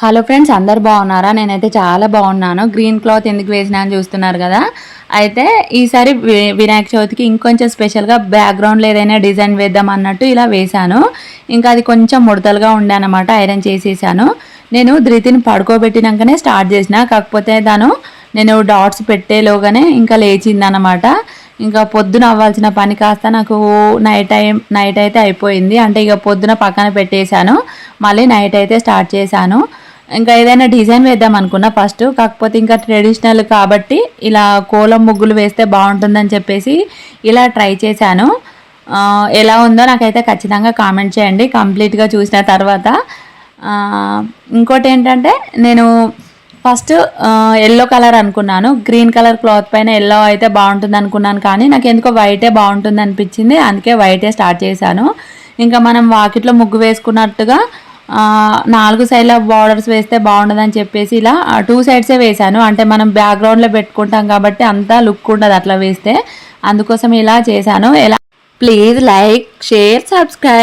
Hello friends, అందరు బాగున్నారా? నేనైతే చాలా బాగున్నాను. గ్రీన్ క్లాత్ ఎందుకు వేసినా అని చూస్తున్నారు కదా. అయితే ఈసారి వినాయక చవితికి ఇంకొంచెం స్పెషల్గా బ్యాక్గ్రౌండ్లో ఏదైనా డిజైన్ వేద్దాం అన్నట్టు ఇలా వేశాను. ఇంకా అది కొంచెం ముడతలుగా ఉండే అనమాట. ఐరన్ చేసేసాను. నేను ధృతిని పడుకోబెట్టినాకనే స్టార్ట్ చేసిన. కాకపోతే నేను డాట్స్ పెట్టేలోగానే ఇంకా లేచిందనమాట. ఇంకా పొద్దున అవ్వాల్సిన పని కాస్త నాకు నైట్ అయితే అయిపోయింది. అంటే ఇక పొద్దున పక్కన పెట్టేశాను, మళ్ళీ నైట్ అయితే స్టార్ట్ చేశాను. ఇంకా ఏదైనా డిజైన్ వేద్దాం అనుకున్నా ఫస్ట్. కాకపోతే ఇంకా ట్రెడిషనల్ కాబట్టి ఇలా కోలం ముగ్గులు వేస్తే బాగుంటుందని చెప్పేసి ఇలా ట్రై చేశాను. ఎలా ఉందో నాకైతే ఖచ్చితంగా కామెంట్ చేయండి కంప్లీట్గా చూసిన తర్వాత. ఇంకోటి ఏంటంటే, నేను ఫస్ట్ ఎల్లో కలర్ అనుకున్నాను. గ్రీన్ కలర్ క్లాత్ పైన ఎల్లో అయితే బాగుంటుంది అనుకున్నాను, కానీ నాకు ఎందుకో వైటే బాగుంటుంది అనిపించింది. అందుకే వైటే స్టార్ట్ చేశాను. ఇంకా మనం వాకిట్లో ముగ్గు వేసుకున్నట్టుగా 4 సైడ్ల బార్డర్స్ వేస్తే బాగుండదని చెప్పేసి ఇలా 2 సైడ్సే వేశాను. అంటే మనం బ్యాక్గ్రౌండ్లో పెట్టుకుంటాం కాబట్టి అంతా లుక్ ఉండదు అట్లా వేస్తే. అందుకోసం ఇలా చేశాను. Please like, share, subscribe.